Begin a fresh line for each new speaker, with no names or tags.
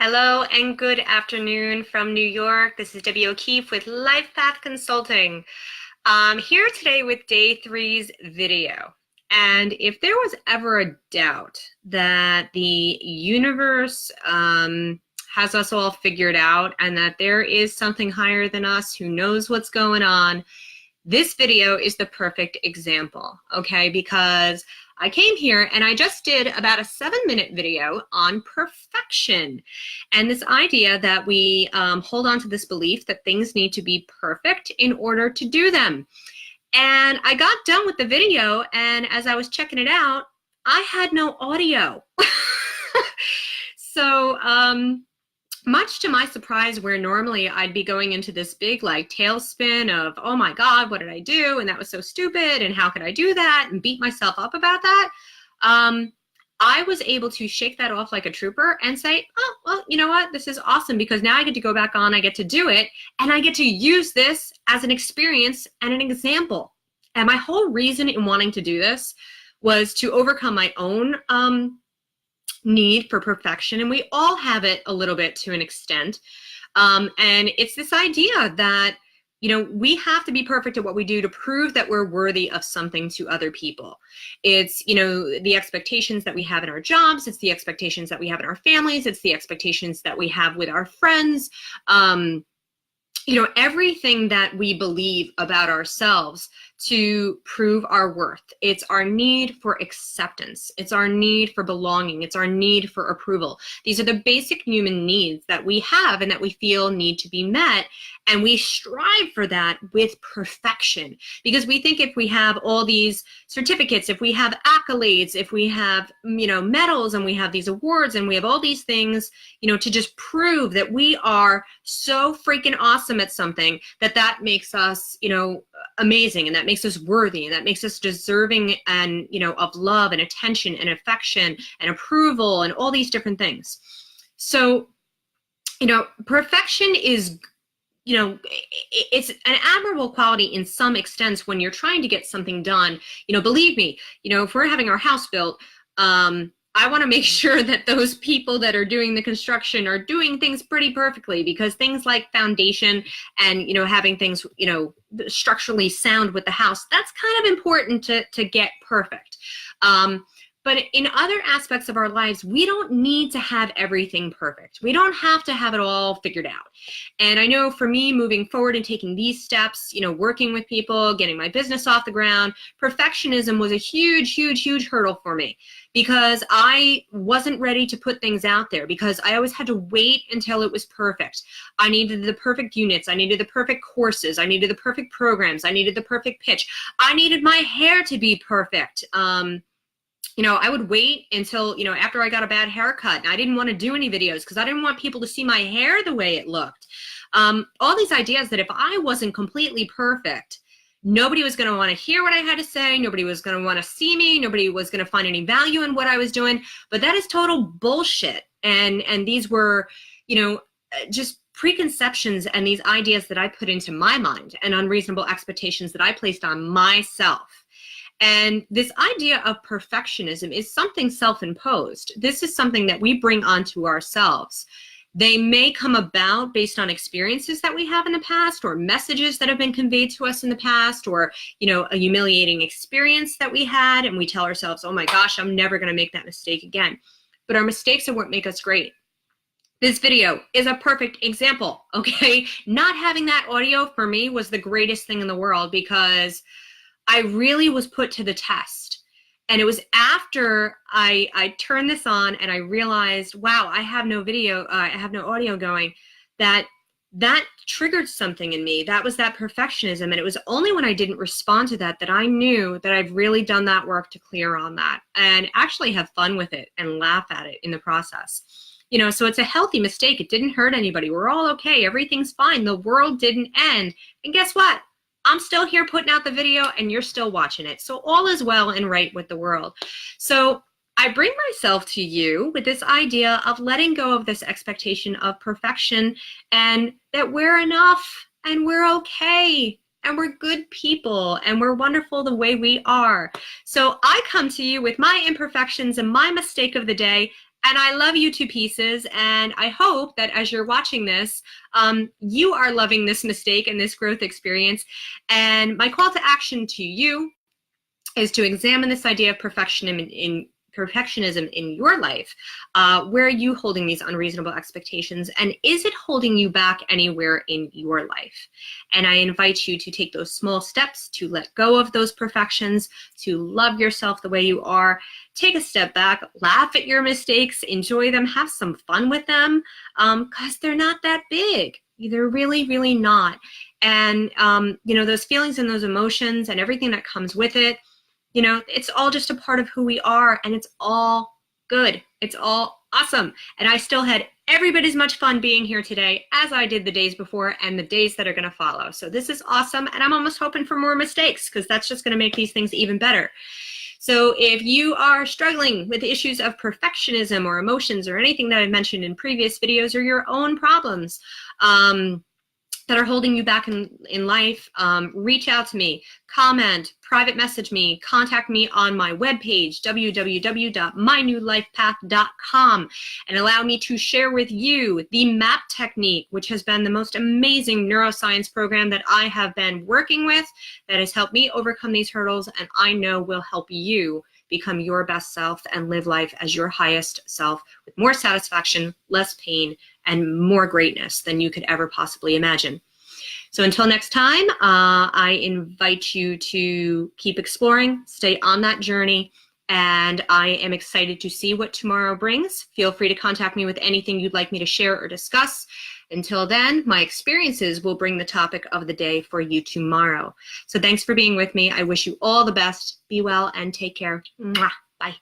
Hello and good afternoon from New York. This is Debbie O'Keefe with Life Path Consulting. I'm here today with day three's video. And if there was ever a doubt that the universe has us all figured out and that there is something higher than us who knows what's going on, this video is the perfect example, okay? Because I came here and I just did about a 7-minute video on perfection and this idea that we hold on to this belief that things need to be perfect in order to do them. And I got done with the video, and as I was checking it out, I had no audio. So much to my surprise, where normally I'd be going into this big like tailspin of, oh my God, what did I do? And that was so stupid. And how could I do that? And beat myself up about that. I was able to shake that off like a trooper and say, oh, well, you know what? This is awesome because now I get to go back on, I get to do it, and I get to use this as an experience and an example. And my whole reason in wanting to do this was to overcome my own need for perfection, and we all have it a little bit to an extent, and it's this idea that, you know, we have to be perfect at what we do to prove that we're worthy of something to other people. It's, you know, the expectations that we have in our jobs, it's the expectations that we have in our families, it's the expectations that we have with our friends, you know, everything that we believe about ourselves to prove our worth. It's our need for acceptance. It's our need for belonging. It's our need for approval. These are the basic human needs that we have and that we feel need to be met. And we strive for that with perfection because we think if we have all these certificates, if we have accolades, if we have, you know, medals and we have these awards and we have all these things, you know, to just prove that we are so freaking awesome at something, that makes us, you know, amazing, and that makes us worthy, and that makes us deserving and, you know, of love and attention and affection and approval and all these different things. So, you know, perfection is, you know, it's an admirable quality in some extents when you're trying to get something done. You know, believe me, you know, if we're having our house built, I want to make sure that those people that are doing the construction are doing things pretty perfectly, because things like foundation and, you know, having things, you know, structurally sound with the house, that's kind of important to get perfect. But in other aspects of our lives, we don't need to have everything perfect. We don't have to have it all figured out. And I know for me, moving forward and taking these steps, you know, working with people, getting my business off the ground, perfectionism was a huge, huge, huge hurdle for me because I wasn't ready to put things out there because I always had to wait until it was perfect. I needed the perfect units. I needed the perfect courses. I needed the perfect programs. I needed the perfect pitch. I needed my hair to be perfect. You know, I would wait until, you know, after I got a bad haircut, and I didn't want to do any videos because I didn't want people to see my hair the way it looked. All these ideas that if I wasn't completely perfect, nobody was going to want to hear what I had to say. Nobody was going to want to see me. Nobody was going to find any value in what I was doing. But that is total bullshit. And these were, you know, just preconceptions and these ideas that I put into my mind and unreasonable expectations that I placed on myself. And this idea of perfectionism is something self-imposed. This is something that we bring onto ourselves. They may come about based on experiences that we have in the past, or messages that have been conveyed to us in the past, or, you know, a humiliating experience that we had, and we tell ourselves, oh my gosh, I'm never going to make that mistake again. But our mistakes are what make us great. This video is a perfect example, okay? Not having that audio for me was the greatest thing in the world because I really was put to the test. And it was after I turned this on and I realized, wow, I have no video, I have no audio going, that triggered something in me. That was that perfectionism. And it was only when I didn't respond to that I knew that I've really done that work to clear on that and actually have fun with it and laugh at it in the process. You know, so it's a healthy mistake. It didn't hurt anybody. We're all okay. Everything's fine. The world didn't end. And guess what? I'm still here putting out the video and you're still watching it. So all is well and right with the world. So I bring myself to you with this idea of letting go of this expectation of perfection and that we're enough and we're okay and we're good people and we're wonderful the way we are. So I come to you with my imperfections and my mistake of the day And I love you to pieces. And I hope that as you're watching this, you are loving this mistake and this growth experience. And my call to action to you is to examine this idea of perfectionism in your life. Where are you holding these unreasonable expectations, and is it holding you back anywhere in your life? And I invite you to take those small steps to let go of those perfections, to love yourself the way you are. Take a step back, laugh at your mistakes, enjoy them, have some fun with them, because they're not that big. They're really, really not. And you know, those feelings and those emotions and everything that comes with it, you know, it's all just a part of who we are, and it's all good. It's all awesome. And I still had every bit as much fun being here today as I did the days before and the days that are going to follow. So this is awesome. And I'm almost hoping for more mistakes, because that's just going to make these things even better. So if you are struggling with issues of perfectionism or emotions or anything that I've mentioned in previous videos, or your own problems, that are holding you back in life, reach out to me, comment, private message me, contact me on my webpage, www.mynewlifepath.com, and allow me to share with you the MAP technique, which has been the most amazing neuroscience program that I have been working with, that has helped me overcome these hurdles, and I know will help you become your best self and live life as your highest self with more satisfaction, less pain, and more greatness than you could ever possibly imagine. So until next time, I invite you to keep exploring, stay on that journey, and I am excited to see what tomorrow brings. Feel free to contact me with anything you'd like me to share or discuss. Until then, my experiences will bring the topic of the day for you tomorrow. So thanks for being with me. I wish you all the best. Be well and take care. Mwah. Bye.